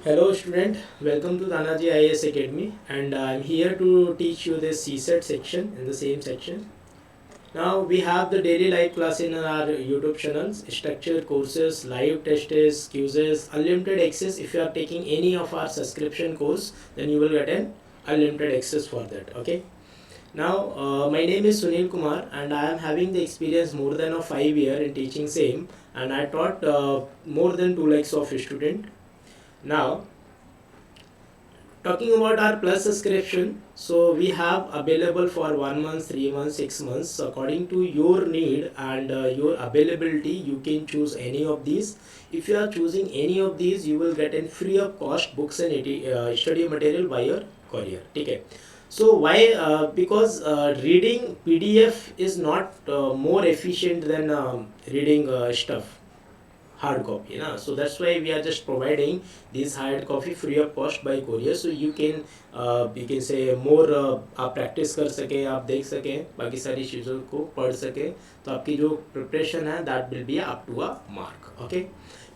Hello student, welcome to Tanaji IAS Academy and I'm here to teach you this CSET section in the same section. Now we have the daily live class in our YouTube channels, structured courses, live tests, quizzes, unlimited access. If you are taking any of our subscription course, then you will get an unlimited access for that. Okay. Now my name is Sunil Kumar and I am having the experience more than a 5 year in teaching same and I taught more than 2 lakhs of student. Now talking about our plus subscription, so we have available for 1 month, 3 months, 6 months according to your need and your availability. You can choose any of these. If you are choosing any of these, you will get in free of cost books and study material by your courier. Okay. So why? Because reading PDF is not more efficient than reading stuff hard copy ना, so that's why we are just providing this hard copy free of cost by courier, so you can say more आप practice कर सके, आप देख सके, बाकी सारी चीज़ों को पढ़ सके, तो आपकी जो प्रिपरेशन है that will be up to a mark. Okay,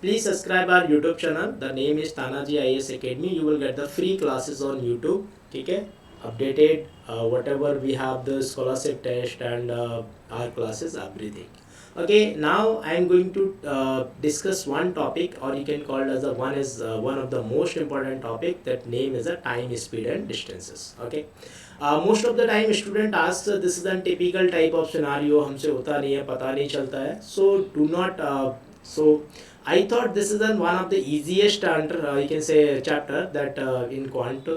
please subscribe our YouTube channel. The name is Tanaji IAS Academy. You will get the free classes on YouTube. ठीक है, updated whatever we have the scholarship test and our classes, everything. Okay, now I am going to discuss one topic, or you can call it as one of the most important topic. That name is a time, speed, and distances. Okay, most of the time student asks this is a typical type of scenario. हमसे होता नहीं है, पता नहीं चलता है. So do not. So I thought this is one of the easiest you can say chapter that in quant.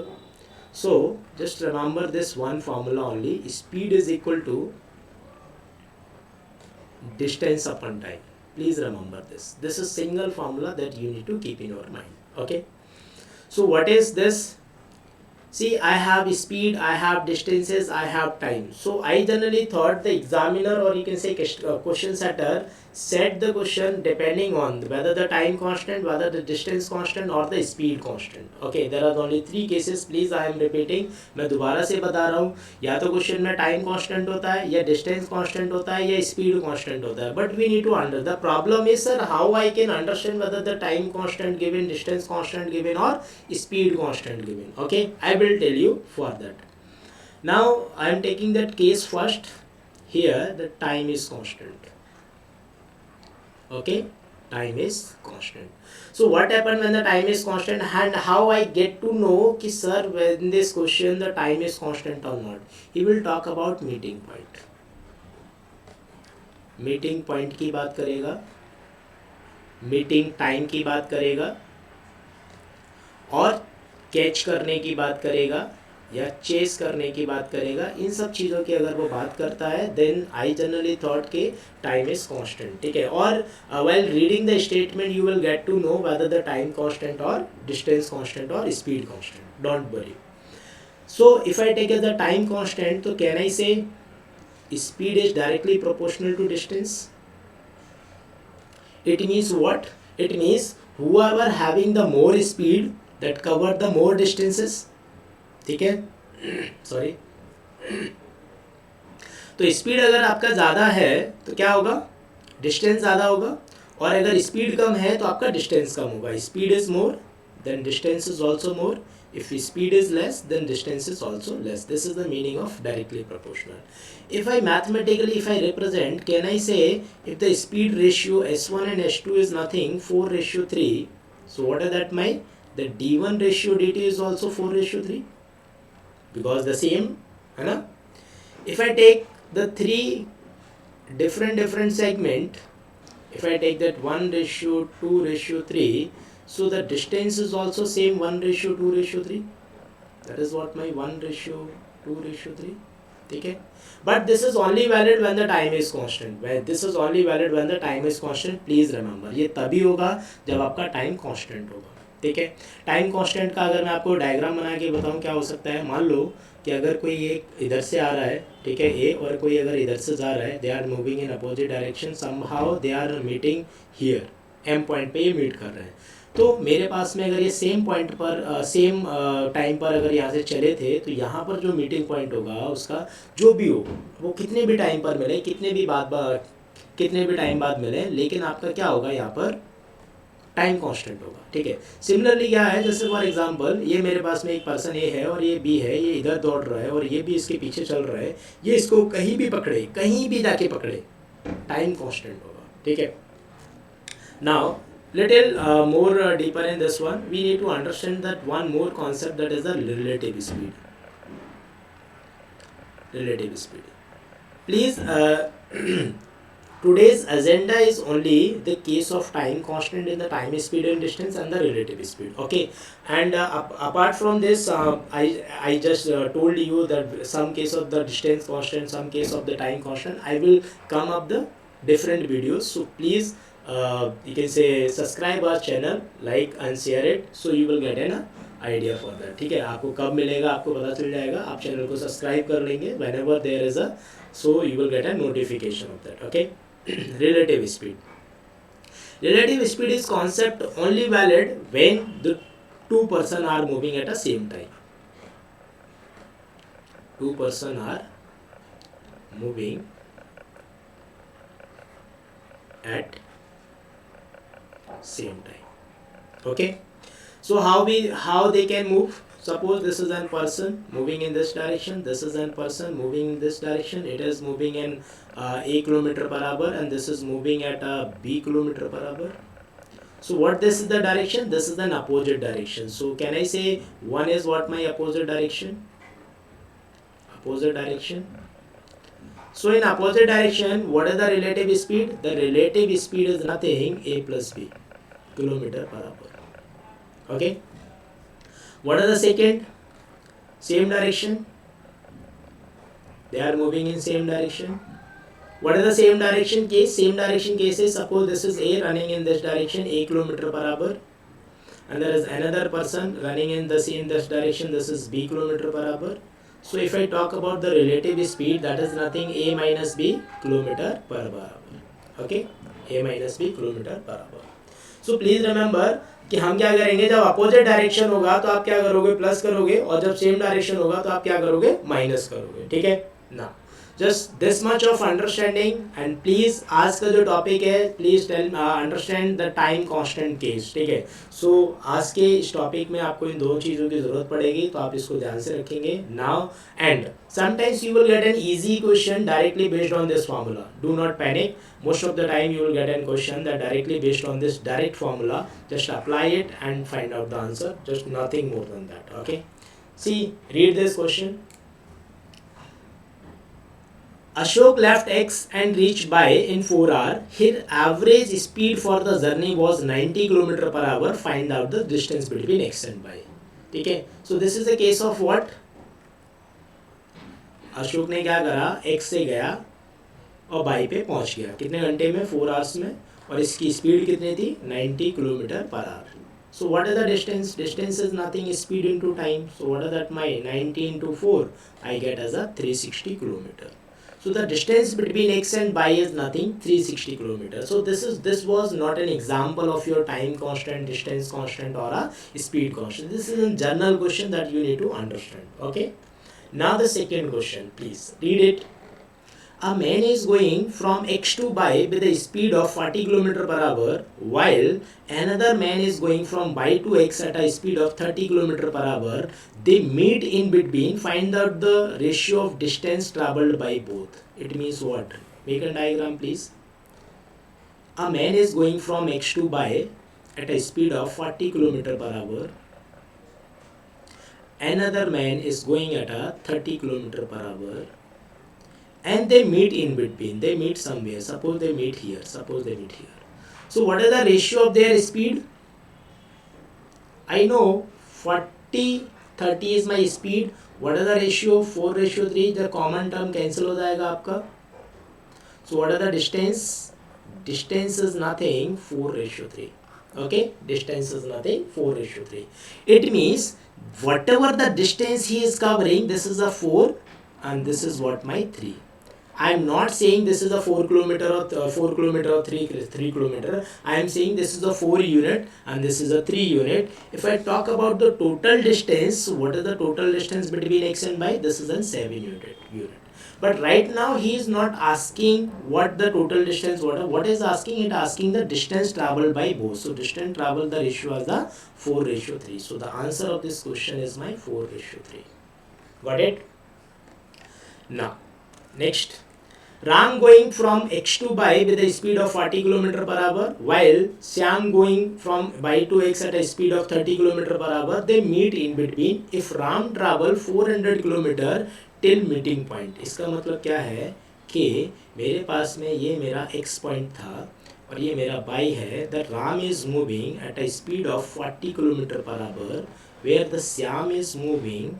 So just remember this one formula only. Speed is equal to distance upon time. Please remember this is single formula that you need to keep in your mind. Okay, so what is this? See, I have speed, I have distances, I have time. So I generally thought the examiner, or you can say question setter, set the question depending on whether the time constant, whether the distance constant, or the speed constant. Okay, there are only three cases. Please, I am repeating. मैं दोबारा से बता रहा हूँ, या तो question में time constant होता है, या डिस्टेंस कांस्टेंट होता है, या स्पीड कांस्टेंट होता है. But we need to under the problem is sir how I can understand whether the time constant given, distance constant given, और speed constant given. Okay, I will tell you for that. Now I am taking that case first. Here the time is constant. Okay, time is constant. So what happened when the time is constant, and how I get to know ki sir when this question the time is constant or not? He will talk about meeting point. Meeting point की बात करेगा, meeting time की बात करेगा, और catch करने की बात करेगा, या चेस करने की बात करेगा. इन सब चीज़ों की अगर वो बात करता है देन आई जनरली थॉट के टाइम इज कांस्टेंट. ठीक है, और while reading the statement you will get to know whether the time constant और डिस्टेंस कांस्टेंट और speed constant. Don't worry. So if I take the time constant, तो can I say speed is directly proportional to distance? It means what? It means whoever having the more speed that cover the more distances. ठीक है, sorry. तो speed अगर आपका ज़्यादा है तो क्या होगा? डिस्टेंस ज़्यादा होगा, और अगर स्पीड कम है तो आपका डिस्टेंस कम होगा. Speed is more than distance is also more. If speed is less, then distance is also less. This is the meaning of directly proportional. If I mathematically, if I represent, can I say if the speed ratio S1 and S2 is nothing, 4:3, so what is that my? The D1 ratio dt is also 4:3, because the same, है ना? If I take the three different segment, if I take that 1:2:3, so the distance is also same 1:2:3. That is what my 1:2:3. ठीक है, but this is only valid when the time is constant. This is only valid when the time is constant. Please remember, ये तभी होगा जब आपका time constant होगा. ठीक है, टाइम कांस्टेंट का अगर मैं आपको डायग्राम बना के बताऊँ क्या हो सकता है. मान लो कि अगर कोई एक इधर से आ रहा है, ठीक है, ए, और कोई अगर इधर से जा रहा है, they are moving in opposite direction, somehow they are meeting here, M point पे ये मीट कर रहे हैं. तो मेरे पास में अगर ये सेम पॉइंट पर सेम टाइम पर अगर यहाँ से चले थे, तो यहाँ पर जो मीटिंग पॉइंट होगा उसका जो भी हो, वो कितने भी टाइम पर मिले, कितने भी टाइम बाद मिले, लेकिन आपका क्या होगा यहाँ पर टाइम कांस्टेंट होगा, ठीक है। सिमिलरली क्या है, जैसे फॉर एग्जांपल ये मेरे पास में एक पर्सन ए है और ये बी है, ये इधर दौड़ रहा है और ये भी इसके पीछे चल रहा है, ये इसको कहीं भी पकड़े, कहीं भी जाके पकड़े, टाइम कांस्टेंट होगा, ठीक है। Now little more deeper in this one, we need to understand that one more concept, that is the relative speed. Relative speed, please. Today's agenda is only the case of time constant in the time, speed and distance, and the relative speed, okay. And apart from this, I just told you that some case of the distance constant, some case of the time constant, I will come up the different videos. So please, you can say subscribe our channel, like and share it, so you will get an idea for that, ठीक है। आपको कब मिलेगा आपको पता चल जाएगा, आप चैनल को सब्सक्राइब कर लेंगे, whenever there is a, so you will get a notification of that, okay. relative speed, relative speed is concept only valid when the two person are moving at the same time. Two person are moving at same time, okay. So how they can move? Suppose this is a person moving in this direction, this is a person moving in this direction, it is moving in a kilometer per hour, and this is moving at a b kilometer per hour. So what this is the direction? This is an opposite direction. So can I say one is what my opposite direction? Opposite direction. So in opposite direction, what is the relative speed? The relative speed is nothing a plus b, kilometer per hour, okay. What is the second? Same direction, they are moving in same direction. What is the same direction case? Same direction case is, suppose this is A running in this direction, a kilometer per hour, and there is another person running in the same this direction, this is b kilometer per hour. So if I talk about the relative speed, that is nothing a minus b kilometer per hour, okay, a minus b kilometer per hour. So please remember कि हम क्या करेंगे, जब opposite direction होगा तो आप क्या करोगे, प्लस करोगे, और जब सेम डायरेक्शन होगा तो आप क्या करोगे, माइनस करोगे, ठीक है ना। Just this much of understanding, and please आज का जो टॉपिक है, please tell understand the time constant case, ठीक है। सो आज के इस टॉपिक में आपको इन दो चीज़ों की जरूरत पड़ेगी, तो आप इसको ध्यान से रखेंगे now. And sometimes you will get an easy question directly based on this formula, do not panic, most of the time you will get a question that directly based on this direct formula, just apply it and find out the answer, just nothing more than that, okay. See, read this question. Ashok left X and reached by in 4 hours. His average speed for the journey was 90 km per hour. Find out the distance between X and Y. ठीक है, so this is the case of what? Ashok ने क्या करा, X से गया और by पे पहुंच गया, कितने घंटे में, 4 आवर्स में, और इसकी स्पीड कितनी थी, 90 kilometre per our. So what is the distance? Distance is nothing, speed into time. So what is that, my 90 into 4 I get as a 360 kilometer. So the distance between X and Y is nothing, 360 kilometers. So this was not an example of your time constant, distance constant, or a speed constant. This is a general question that you need to understand, okay. Now the second question, please read it. A man is going from X to Y with a speed of 40 km per hour, while another man is going from Y to X at a speed of 30 km per hour. They meet in between. Find out the ratio of distance traveled by both. It means what? Make a diagram, please. A man is going from X to Y at a speed of 40 km per hour. Another man is going at a 30 km per hour. And they meet in between, they meet somewhere, suppose they meet here, suppose they meet here. So what is the ratio of their speed? I know 40 30 is my speed. What is the ratio? 4:3. The common term cancel हो जाएगा आपका. So what is the distance? Distance is nothing, 4:3. Okay, distance is nothing, 4:3. It means whatever the distance he is covering, this is a 4 and this is what, my 3. I am not saying this is a 4 kilometer or 4 kilometer or 3 kilometer. I am saying this is a 4 unit and this is a 3 unit. If I talk about the total distance, what is the total distance between X and Y? This is a 7 unit. But right now he is not asking what the total distance, what is asking, it asking the distance traveled by both. So distance traveled, the ratio is the 4:3. So the answer of this question is my 4:3. Got it? Now next, Ram going from X to Y with a speed of 40 km per hour, while Syam going from Y to X at a speed of 30 km per hour. They meet in between. If Ram travel 400 km till meeting point. इसका मतलब क्या है कि मेरे पास में ये मेरा X point था और ये मेरा Y है. The Ram is moving at a speed of 40 km per hour, where the Syam is moving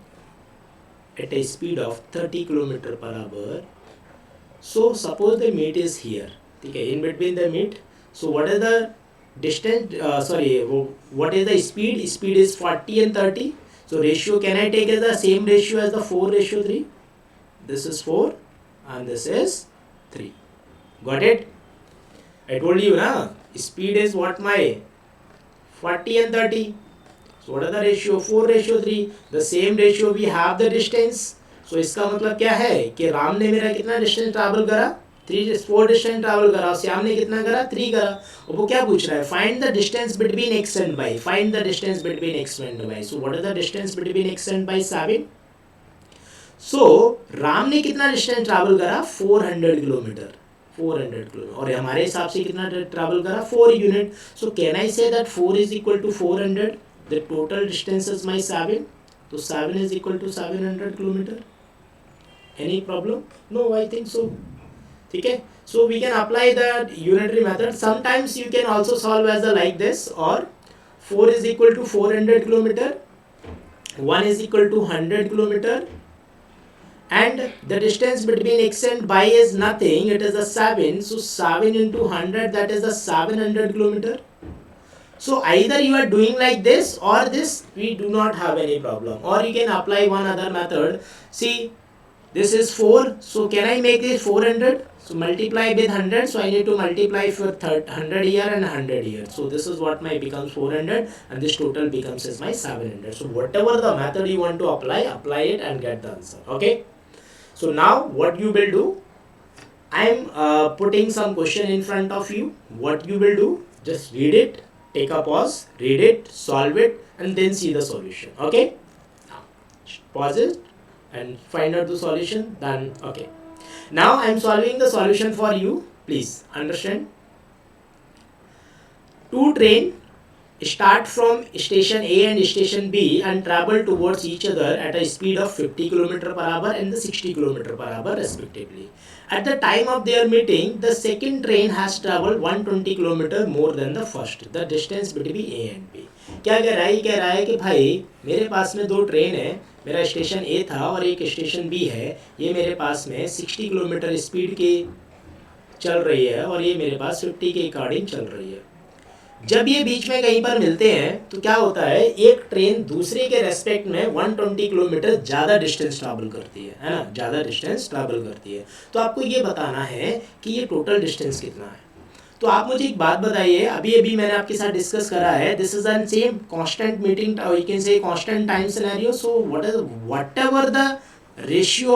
at a speed of 30 km per hour. So suppose the meet is here, okay, in between the meet. So what is the distance, what is the speed? Speed is 40 and 30. So ratio can I take as the same ratio as the 4:3? This is 4 and this is 3. Got it? I told you na, speed is what, my 40 and 30. So what are the ratio? 4:3. The same ratio we have the distance. So इसका मतलब क्या है कि राम ने मेरा कितना distance travel करा, 4 distance travel करा, और श्याम ने कितना करा, 3 करा. और वो क्या पूछ रहा है, find the distance between X and Y. Find the distance between X and Y. So what is the distance between X and Y? 7. So Ram ने कितना डिस्टेंस ट्रैवल करा, 400 किलोमीटर. 400 किलोमीटर, और हमारे हिसाब से कितना ट्रैवल करा, 4 unit. So can I say that 4 is equal to 400. The total distance is my 7. तो 7 is equal to 700 kilometer. Any problem? No, I think so. Okay, so we can apply the unitary method. Sometimes you can also solve as a like this, or 4 is equal to 400 kilometer, 1 is equal to 100 kilometer, and the distance between x and y is nothing, it is a 7. So 7 into 100, that is a 700 kilometer. So either you are doing like this or this, we do not have any problem. Or you can apply one other method. See, this is 4, so can I make this 400? So multiply with 100, so I need to multiply for 100 here and 100 here. So this is what my becomes 400, and this total becomes as my 700. So whatever the method you want to apply it and get the answer. Okay. So now what you will do, I am putting some question in front of you. What you will do, just read it, take a pause, read it, solve it, and then see the solution. Okay. Now pause it and find out the solution. Then okay, now I am solving the solution for you. Please understand. Two train start from station A and station B and travel towards each other at a speed of 50 km per hour and the 60 km per hour respectively. At the time of their meeting, the second train has traveled 120 km more than the first. The distance between A and B. क्या कह रहा है कि भाई मेरे पास में दो ट्रेन है, मेरा स्टेशन ए था और एक स्टेशन बी है. ये मेरे पास में 60 किलोमीटर स्पीड की चल रही है और ये मेरे पास 50 के अकॉर्डिंग चल रही है. जब ये बीच में कहीं पर मिलते हैं तो क्या होता है, एक ट्रेन दूसरे के रेस्पेक्ट में 120 किलोमीटर ज़्यादा डिस्टेंस ट्रैवल करती है ना, ज़्यादा डिस्टेंस ट्रैवल करती है. तो आपको ये बताना है कि ये टोटल डिस्टेंस कितना है. तो आप मुझे एक बात बताइए, अभी मैंने आपके साथ डिस्कस करा है, this is an same constant meeting, you can से constant time scenario. So whatever the ratio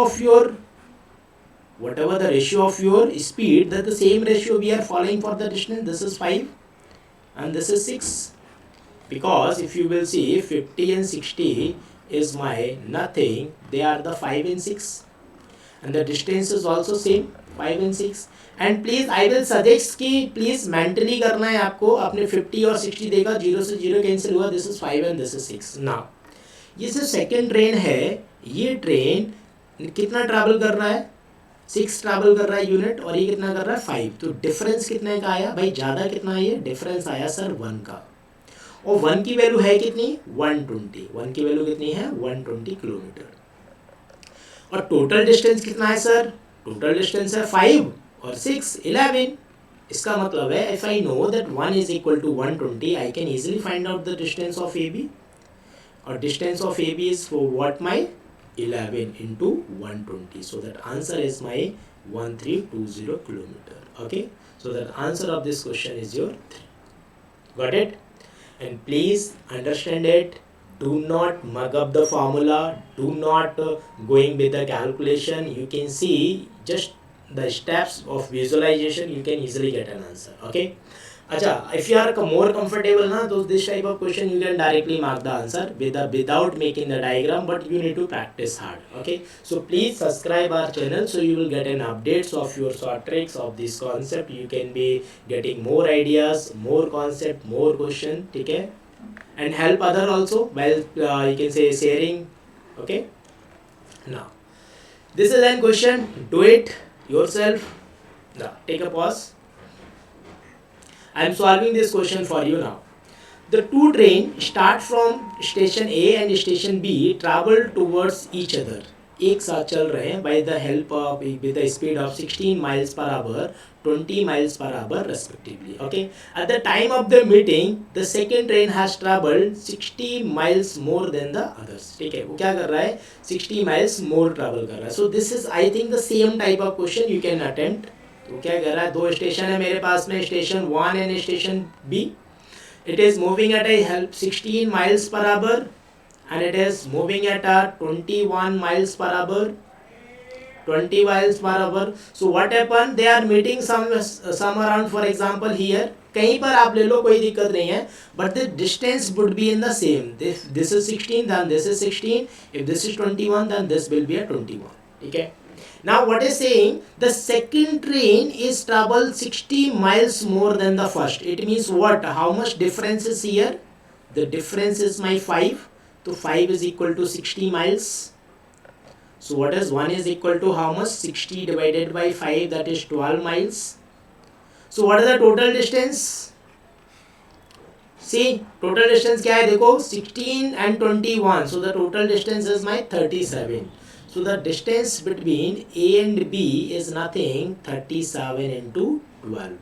of your speed, that the same ratio we are following for the distance. This is 5 and this is 6, because if you will see 50 and 60 is my nothing, they are the 5 and 6, and the distance is also same 5 and 6. And please I will suggest कि please mentally करना है आपको. आपने 50 और 60 देखा, 0 से 0 cancel हुआ, this is 5 and this is 6. Now ये जो सेकेंड ट्रेन है, ये ट्रेन कितना ट्रैवल कर रहा है, 6 ट्रैवल कर रहा है यूनिट, और ये कितना कर रहा है, 5. तो डिफरेंस कितने का आया भाई, ज़्यादा कितना है, डिफरेंस आया सर 1 का. और 1 की वैल्यू है कितनी, 120. 1 की वैल्यू कितनी है, 120 किलोमीटर. और टोटल डिस्टेंस कितना है सर, टोटल डिस्टेंस है 5 और 6 11. इसका मतलब है if I know that 1 is equal to 120, I can easily find out the distance of A B. और distance of A B is for what, my 11 into 120. So that answer is my 1320 kilometer. Okay, so the answer of this question is your 3. Got it? And please understand it, do not mug up the formula, do not going with the calculation. You can see just the steps of visualization, you can easily get an answer. Okay. Acha, if you are more comfortable na, so this type of question you can directly mark the answer without making the diagram, but you need to practice hard. Okay, so please subscribe our channel so you will get an updates of your short tricks of this concept. You can be getting more ideas, more concept, more question. Okay, and help other also while you can say sharing. Okay, now this is an question. Do it yourself. Now take a pause. I am solving this question for you now. The two trains start from station A and station B travel towards each other. एक साथ चल रहे हैं by the help of with the speed of 16 miles per hour, 20 miles per hour respectively. Okay. At the time of the meeting, the second train has traveled 60 miles more than the others. ठीक है, वो क्या कर रहा है? 60 miles more travel कर रहा है. So this is I think the same type of question you can attempt. तो क्या कह रहा है? दो स्टेशन है मेरे पास में, station 1 and station B. It is moving at a 16 miles per hour and it is moving at a 21 miles per hour. 20 miles per hour. So what happened? They are meeting some around, for example here. कहीं पर आप ले लो, कोई दिक्कत नहीं है, but the distance would be in the same. If this is 16, then this is 16. If this is 21, then this will be a 21. ठीक है. Now what is saying, the second train is travel 60 miles more than the first. It means what? How much difference is here? The difference is my 5. So 5 is equal to 60 miles. So what is 1 is equal to how much? 60 divided by 5, that is 12 miles. So what is the total distance? See, total distance क्या है देखो, 16 and 21. So the total distance is my 37. So the distance between A and B is nothing 37 into 12.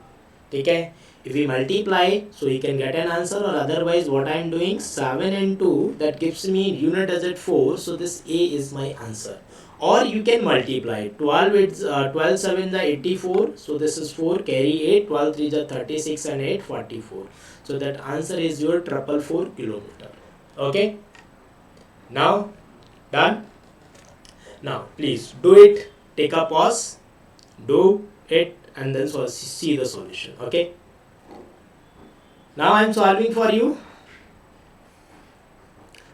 ठीक है. If we multiply, so you can get an answer, or otherwise what I am doing, 7 and 2, that gives me unit digit 4. So this A is my answer. Or you can multiply 12 is 12 7 the 84. So this is 4, carry 8, 12 3 the 36 and 8 44. So that answer is your 444 kilometer. Okay. Now done. Now please do it, take a pause, do it, and then see the solution. Okay. Now I am solving for you.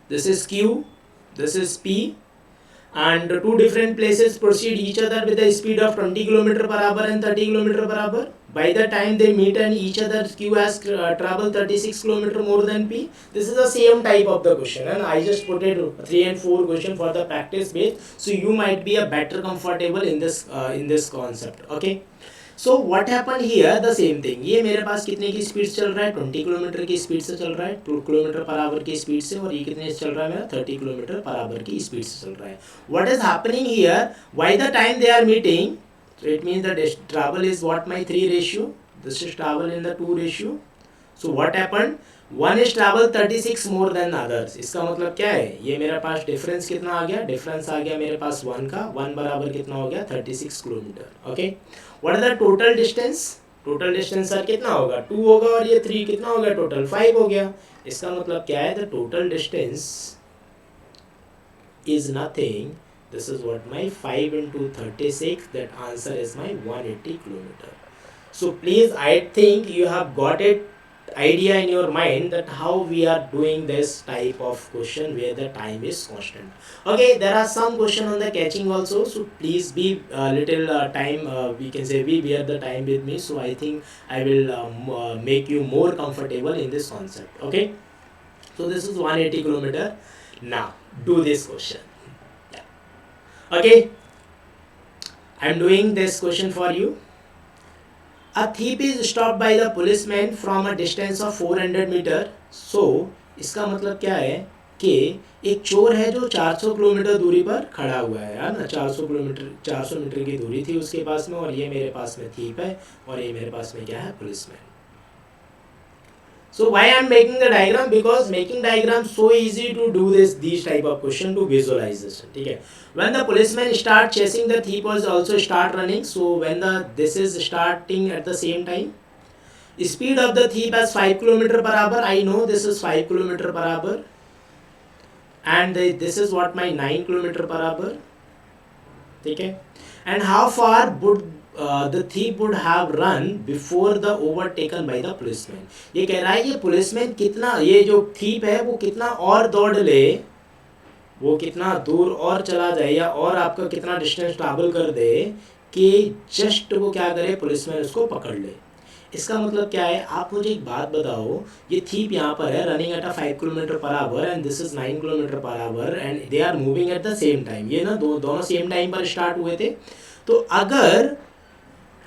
This is Q, this is P, and two different places proceed each other with a speed of 20 km per hour and 30 km per hour. By the time they meet and each other, Q has traveled 36 km more than P. This is the same type of the question, and I just put it 3 and 4 question for the practice base, so you might be a better comfortable in this concept. Okay. So what happened here, the same thing. ये मेरे पास कितने की speed चल रहा है? 20 kilometre की speed से चल रहा है, 2 किलोमीटर पर आवर की स्पीड से, और ये कितने से चल रहा है मेरा? 30 किलोमीटर पर आवर की स्पीड से चल रहा है. What is happening here? By the time they are meeting, so it means the travel is what, my 3 ratio. This is travel in the 2 ratio. So what happened? One is travel 36 more than others. इसका मतलब क्या है? ये मेरे पास difference कितना आ गया? Difference आ गया मेरे पास 1 का. 1 बराबर कितना हो गया? 36 kilometre. Okay. What is the total distance? Total distance sir कितना होगा? 2 होगा, और ये 3 कितना हो गया? टोटल 5 हो गया. इसका मतलब क्या है? The total distance is nothing. This is what my 5 into 36. That answer is my 180 kilometer. So please, I think you have got it idea in your mind that how we are doing this type of question where the time is constant. Okay, there are some question on the catching also, so please be little time, we can say we bear the time with me, so I think I will make you more comfortable in this concept. Okay, so this is 180 kilometer. Now do this question. Yeah. Okay, I am doing this question for you. A thief is stopped by the policeman from a distance of 400 metre. So इसका मतलब क्या है कि एक चोर है जो 400 kilometre दूरी पर खड़ा हुआ है ना. 400 मीटर की दूरी थी उसके पास में, और ये मेरे पास में थीप है, और ये मेरे पास में क्या है? Policeman. So why I am making the diagram? Because making diagram so easy to do these type of question to visualization. ठीक है. When the policeman start chasing, the thief was also start running. So when this is starting at the same time, speed of the thief as 5 km per hour. I know this is 5 km per hour. and this is what my 9 kilometre per hour, ठीक है. And how far would the thief would have run before the overtaken by the policeman. ये कह रहा है ये policeman कितना, ये जो thief है वो कितना और दौड़ ले, वो कितना दूर और चला जाए या और आपका कितना डिस्टेंस ट्रैवल कर दे कि जस्ट वो क्या करे, पुलिसमैन उसको पकड़ ले. इसका मतलब क्या है, आप मुझे एक बात बताओ, ये थीप यहाँ पर है running at a 5 kilometre per hour and this is 9 kilometre per hour and they are moving at the same time. ये ना दोनों सेम टाइम पर स्टार्ट हुए थे. तो अगर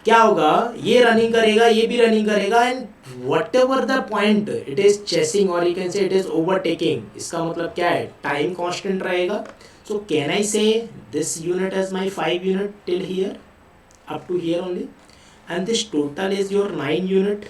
क्या होगा, ये रनिंग करेगा, ये भी रनिंग करेगा and whatever the point it is chasing or you can say it is overtaking. इसका मतलब क्या है, टाइम कांस्टेंट रहेगा. सो can I say this unit as my 5 unit till here, up to here only, and this total is your 9 unit,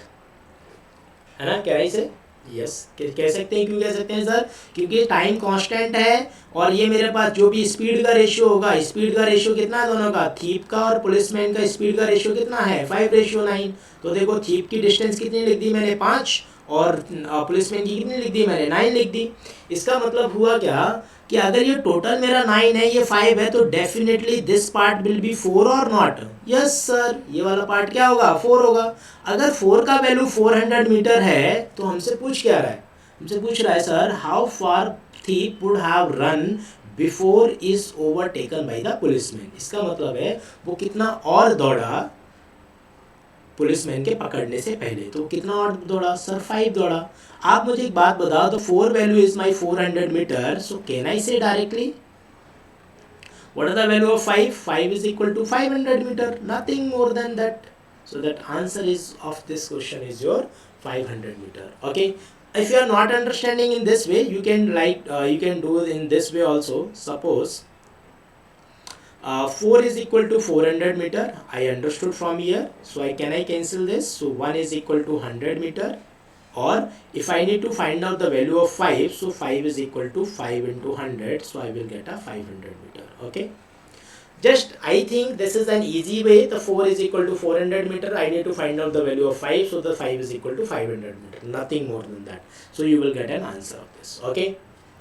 है ना. क्या ऐसे yes कह सकते हैं. क्यों कह सकते हैं सर, क्योंकि टाइम कांस्टेंट है और ये मेरे पास जो भी स्पीड का रेशियो होगा, स्पीड का रेशियो कितना है दोनों का, थीप का और पुलिसमैन का स्पीड का रेशियो कितना है 5:9. तो देखो थीप की डिस्टेंस कितनी लिख दी मैंने 5 और पुलिसमैन की कितनी लिख दी मैंने 9 लिख दी. इसका मतलब हुआ क्या कि अगर ये टोटल मेरा 9 है, ये 5 है, तो definitely this part will be 4 और नॉट. यस सर, ये वाला पार्ट क्या होगा 4 होगा. अगर 4 का वैल्यू 400 मीटर है तो हमसे पूछ क्या रहा है, हमसे पूछ रहा है sir how far thief would have run before is overtaken by the policeman. इसका मतलब है वो कितना और दौड़ा पुलिसमैन के पकड़ने से पहले. तो कितना और दौड़ा सर, 5 दौड़ा. आप मुझे एक बात बताओ, तो 4 value is my 400 metre. So can I say directly what is the value of 5? 5 is equal to 500 meter, nothing more than that. So that answer is of this question is your 500 meter. Okay, if you are not understanding in this way, you can you can do in this way also. Suppose 4 is equal to 400 meter, I understood from here. So I cancel this. So 1 is equal to 100 meter, or if I need to find out the value of 5, so 5 is equal to 5 into 100, so I will get a 500 meter. Okay, just I think this is an easy way. The 4 is equal to 400 meter, I need to find out the value of 5, so the 5 is equal to 500 meter, nothing more than that. So you will get an answer of this. Okay,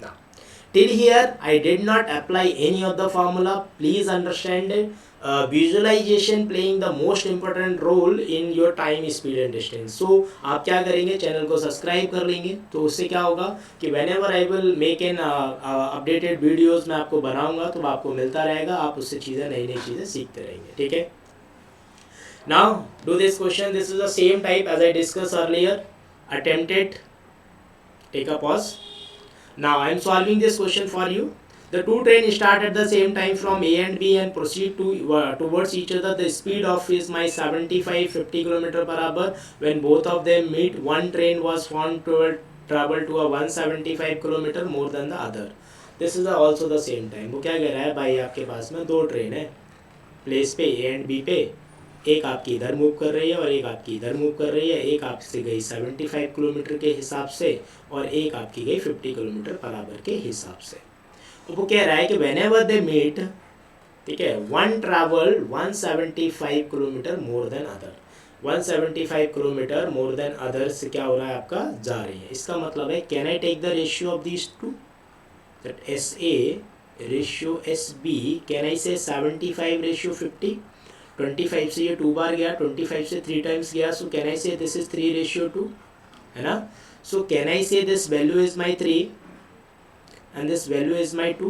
now till here I did not apply any of the formula. Please understand it. Visualization playing the most important role in your time, speed and distance. So आप क्या करेंगे, channel को subscribe कर लेंगे, तो उससे क्या होगा कि whenever I will make an updated videos मैं आपको बनाऊंगा तो आपको मिलता रहेगा, आप उससे चीज़ें नई नई चीज़ें सीखते रहेंगे. ठीक है. Now do this question. This is the same type as I discussed earlier. Attempt it. Take a pause. Now I am solving this question for you. The two trains start at the same time from A and B and proceed towards each other. The speed of is my 75-50 km per hour. When both of them meet, one train was found to travel to a 175 km more than the other. This is also the same time. वो क्या कह रहा है भाई, आपके पास में दो train है प्लेस पे A and B पे, एक आपकी इधर मूव कर रही है और एक आपकी इधर मूव कर रही है. एक आपसे गई 75 किलोमीटर के हिसाब से और एक आपकी गई 50 किलोमीटर पर आवर के हिसाब से. वो कह रहा है कि whenever they meet, ठीक है, one travel 175 kilometre more than other. 175 kilometre more than other से क्या हो रहा है आपका, जा रही है. इसका मतलब है can I take the ratio of these two, that S A ratio S B, can I say 75 ratio 50. 25 से ये 2 बार गया, 25 से 3 टाइम्स गया, सो can I say this is 3 ratio 2, है ना. सो can I say this value is my 3 and this value is my 2.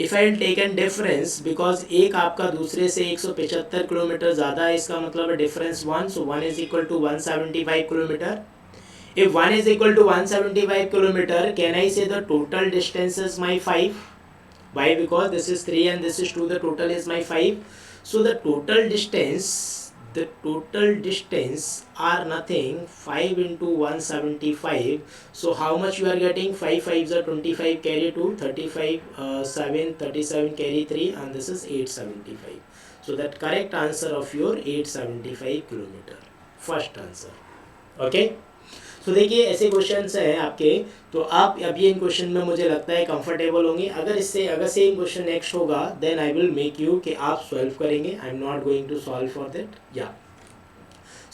If I will take a difference, because एक आपका दूसरे से 175 किलोमीटर ज़्यादा है, इसका मतलब है difference 1. so 1 is equal to 175 kilometre. If 1 is equal to 175 kilometer, can I say the total distance is my 5? Why? Because this is 3 and this is 2, the total is my 5. So the total distance are nothing 5 into 175. So how much you are getting, 5 5s are 25, carry 2, 35, 7, 37, carry 3, and this is 875. So that correct answer of your 875 kilometer, first answer. Okay. तो देखिए ऐसे questions हैं आपके, तो आप अभी इन question में मुझे लगता है कंफर्टेबल होंगे. अगर सेम क्वेश्चन नेक्स्ट होगा then I will make you कि आप सॉल्व करेंगे. I am not going to solve for that. या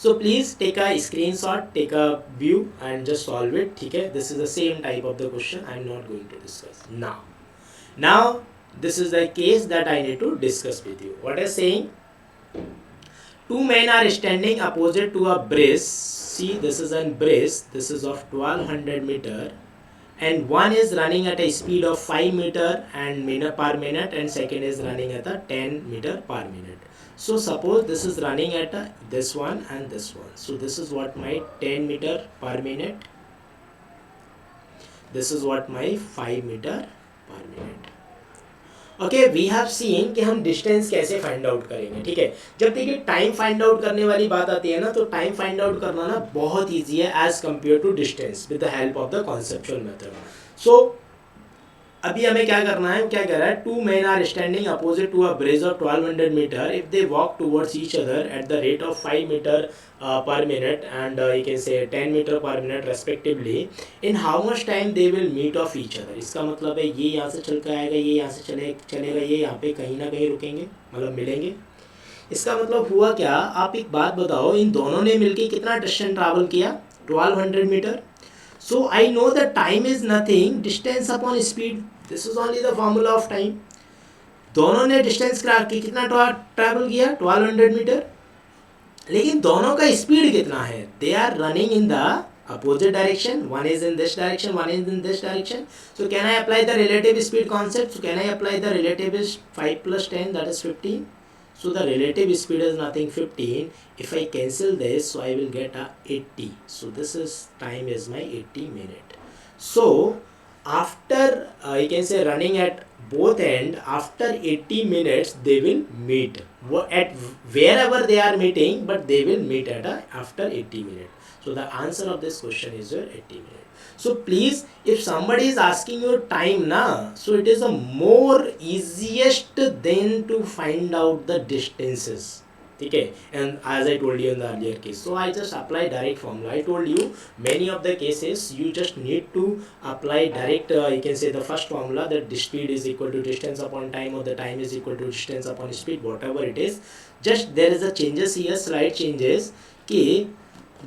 So please take a screenshot, take a view and just solve it. ठीक है, this is the same type of the question. I'm not going to discuss now. Now this is the case that I need to discuss with you. What is saying? Two men are standing opposite to a bridge. See, this is a bridge. This is of 1200 meter, and one is running at a speed of 5 meter and minute per minute, and second is running at a 10 meter per minute. So suppose this is running at this one and this one. So this is what my 10 meter per minute. This is what my 5 meter per minute. Okay, we have seen कि हम distance कैसे find out करेंगे. ठीक है, जब देखिए time find out करने वाली बात आती है ना, तो टाइम फाइंड आउट करना ना बहुत ईजी है as compare to distance with the help of the conceptual method. So अभी हमें क्या करना है, क्या कह रहा है, two man are standing opposite to a bridge of 1200 meter. If they walk towards each other at the rate of 5 meter per minute and you can say 10 meter per minute respectively, in how much time they will meet of each other. इसका मतलब है ये यहाँ से चल कर आएगा, ये यहाँ से चलेगा, ये यहाँ पे कहीं ना कहीं रुकेंगे, मतलब मिलेंगे. इसका मतलब हुआ क्या, आप एक बात बताओ, इन दोनों ने मिलके कितना डिस्टेंस ट्रैवल किया, 1200 metre. So I know that time is nothing, distance upon speed. This is only the formula of time. दोनों ने डिस्टेंस कितना ट्रैवल किया, 1200 मीटर. लेकिन दोनों का स्पीड कितना है, they are running in the opposite direction. One is in this direction, one is in this direction. So can I apply the relative speed concept. So can I apply the relative is 5 plus 10, that is 15. So the relative speed is nothing, 15. If I cancel this, so I will get a 80. So this is time is my 80 minute. So after you can say running at both end, after 80 minutes they will meet at wherever they are meeting, but they will meet at after 80 minutes. So the answer of this question is your 80 minutes. So please, if somebody is asking your time na, so it is a more easiest than to find out the distances. Okay, and as I told you in the earlier case, so I just apply direct formula. I told you many of the cases you just need to apply direct you can say the first formula, that the speed is equal to distance upon time, or the time is equal to distance upon speed, whatever it is. Just there is a changes here, slight changes, ki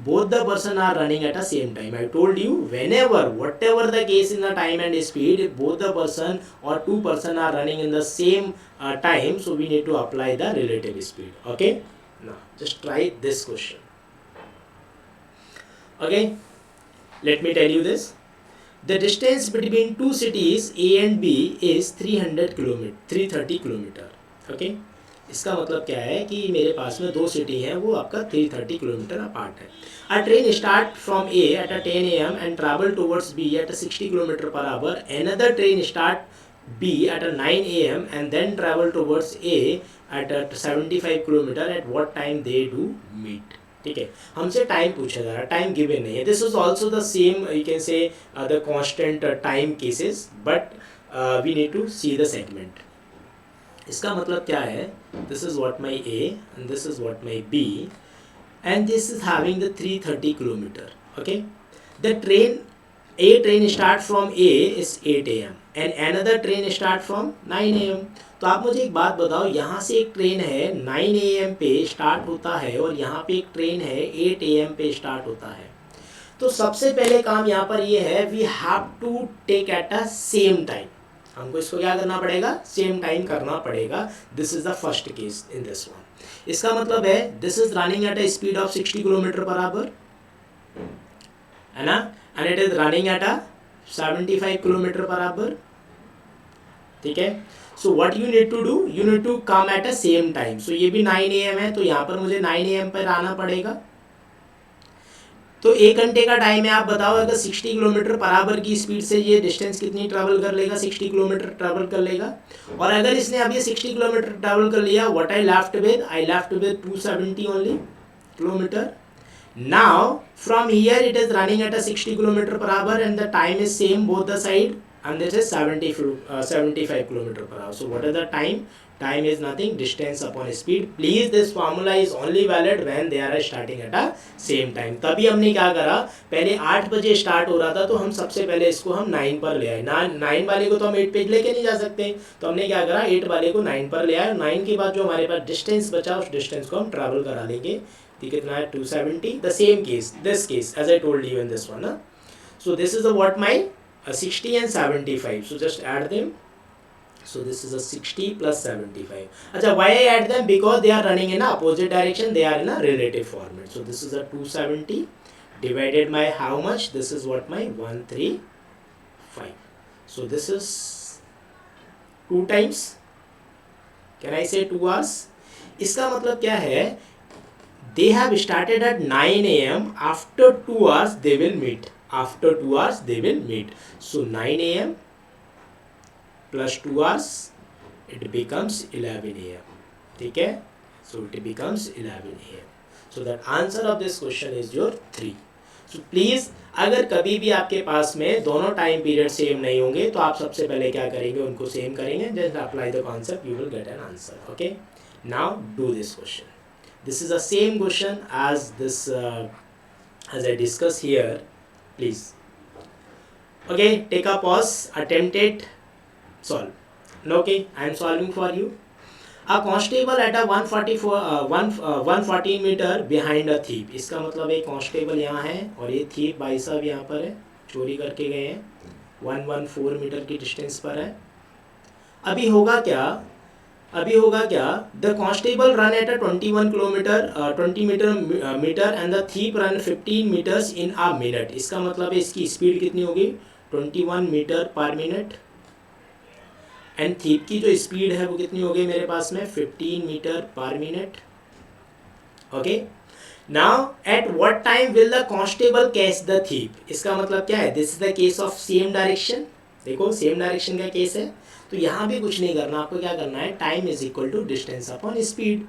both the person are running at the same time. I told you whenever whatever the case in the time and speed, if both the person or two person are running in the same time, so we need to apply the relative speed. Okay, now just try this question. Okay, let me tell you this. The distance between two cities A and B is 330 kilometer. Okay, इसका मतलब क्या है कि मेरे पास में दो city हैं, वो आपका 330 किलोमीटर अपार्ट है. A train start from A at 10 AM and travel towards B at 60 kilometre per hour. Another train start B at 9 AM and then travel towards A at 75 kilometre. At what time they do meet. ठीक है, हमसे time पूछा जा रहा है, time given नहीं है. This is also the same you can say the constant time cases, but we need to see the segment. इसका मतलब क्या है, this is what my A and this is what my B, and this is having the 330 kilometre. Okay, the train A train start from A is 8 AM and another train start from 9 AM. तो आप मुझे एक बात बताओ, यहाँ से एक train है 9 AM पे स्टार्ट होता है, और यहाँ पे एक ट्रेन है 8 AM पे स्टार्ट होता है. तो सबसे पहले काम यहाँ पर ये है, we have to take at a same time. हमको इसको क्या करना पड़ेगा, सेम टाइम करना पड़ेगा. This is the first case in this one. इसका मतलब है this is running at a speed of 60 kilometre per hour, है ना, and it is running at a 75 kilometre per hour. ठीक है, so what you need to do, you need to come at a same time. सो ये भी 9 AM है, तो यहाँ पर मुझे 9 AM पर आना पड़ेगा. तो 1 घंटे का टाइम है, आप बताओ अगर 60 किलोमीटर पर आवर की स्पीड से ये डिस्टेंस कितनी ट्रैवल कर लेगा, 60 किलोमीटर ट्रैवल कर लेगा. और अगर इसने अब ये 60 किलोमीटर ट्रैवल कर लिया, what I left with 270 only kilometre. Now from here it is running at a 60 kilometre per hour and the time is same both the side, and this is 75 kilometer per hour. So what is the time? Time is nothing, distance upon speed. Please, this formula is only valid when they are starting at a same time. तभी हमने क्या करा, पहले 8 बजे start हो रहा था, तो हम सबसे पहले इसको हम 9 पर ले आए. 9 वाले को तो हम 8 पे लेके नहीं जा सकते, तो हमने क्या करा, 8 वाले को 9 पर ले आए. 9 के बाद जो हमारे पास डिस्टेंस बचा, उस डिस्टेंस को हम ट्रैवल करा लेंगे ये कितना है 270. The same case, this case as I told you in this one, huh? So this is a what my 60 and 75. So just add them. So this is a 60 plus 75. Acha, why I add them? Because they are running in a opposite direction. They are in a relative format. So this is a 270 divided by how much? This is what my 135. So this is 2 times. Can I say 2 hours? इसका मतलब क्या है? They have started at 9 a.m. After 2 hours they will meet. After 2 hours they will meet. So 9 a.m. plus 2 hours, it becomes 11 a.m. ठीक है? So it becomes 11 a.m. So that answer of this question is your 3. So please, अगर कभी भी आपके पास में दोनों time period same नहीं होंगे तो आप सबसे पहले क्या करेंगे, उनको सेम करेंगे, just apply the concept, you will get an answer. Okay? Now do this question. This is the same question as this as I discuss here. Please. Okay, take a pause, attempt it, solve. Okay, I am solving for you. A constable at a 114 meter behind a thief. इसका मतलब एक constable यहाँ है और ये thief भाई साहब यहाँ पर है, चोरी करके गए हैं, 114 मीटर की डिस्टेंस पर है. अभी होगा क्या? The constable run at a 21 kilometer 20 meter and the thief run 15 meters in a minute. इसका मतलब है इसकी स्पीड कितनी होगी? 21 metre per minute. And thief की जो स्पीड है वो कितनी हो गई मेरे पास में? 15 metre per minute. Okay, now at what time will the constable catch the thief? इसका मतलब क्या है? This is the case of same direction. देखो सेम डायरेक्शन का केस है, तो यहाँ भी कुछ नहीं करना, आपको क्या करना है? Time is equal to distance upon speed.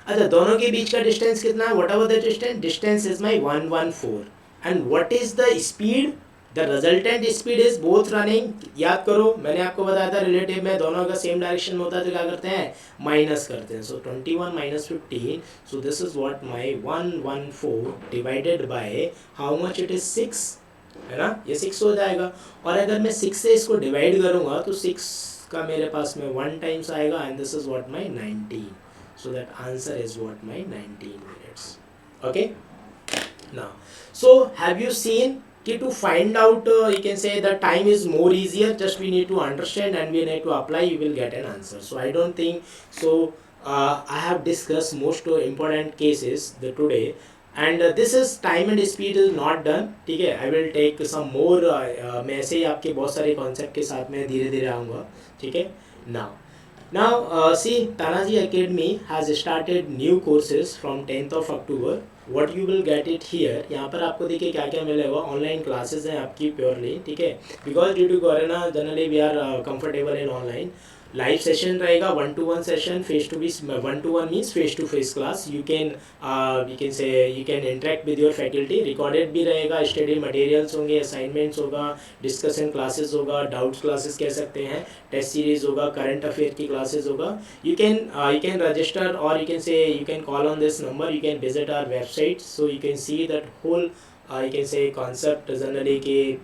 अच्छा, दोनों के बीच का डिस्टेंस कितना है? Whatever the distance, distance is my 114. And what is the speed? The resultant speed is both running. याद करो, मैंने आपको बताया था रिलेटिव में दोनों का सेम डायरेक्शन होता है तो क्या करते हैं? माइनस करते हैं. सो 21 minus 15. So this is what my 114 divided by how much? It is 6, है ना? ये 6 हो जाएगा. और अगर मैं 6 से इसको डिवाइड करूँगा तो 6 का मेरे पास में 1 टाइम्स आएगा and this is what my 19. So that answer is what my 19 minutes. Okay, now so have you seen to find out you can say the time is more easier, just we need to understand and we need to apply, you will get an answer. So I don't think so. I have discussed most important cases today and this is time and speed is not done. ठीक है, I will take some more मैं ऐसे ही आपके बहुत सारे concept के साथ में धीरे धीरे आऊँगा. ठीक है. Now see, Tanaji Academy has started new courses from 10th of October. What you will get it here, यहाँ पर आपको देखिए क्या क्या मिलेगा. ऑनलाइन क्लासेस हैं आपकी प्योरली. ठीक है, because due to corona generally we are comfortable in online. Live session रहेगा, 1-to-1 session, face to face. 1-to-1 means face to face class. You can interact with your faculty. Recorded भी रहेगा, study materials होंगे, assignments होगा, discussion classes होगा, doubts classes कह सकते हैं, test series होगा, करंट अफेयर की क्लासेस होगा. यू कैन रजिस्टर और you can call on this number. You can visit our website, so you can see that whole concept generally के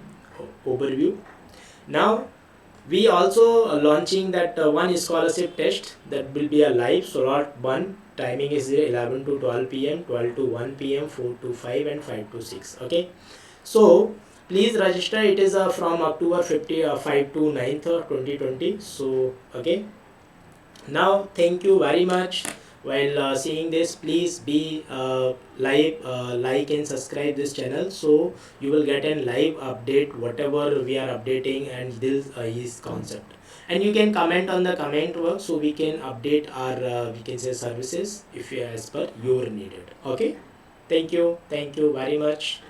overview. Now we also launching that one scholarship test that will be a live. Slot 1 timing is 11 to 12 p.m, 12 to 1 p.m, 4 to 5 and 5 to 6. Okay, so please register. It is from October 5 to 9th 2020. So okay, now thank you very much. While seeing this, please be like and subscribe this channel, so you will get a live update whatever we are updating and this is concept. And you can comment on the comment box, so we can update our services if you as per your needed. Okay, thank you very much.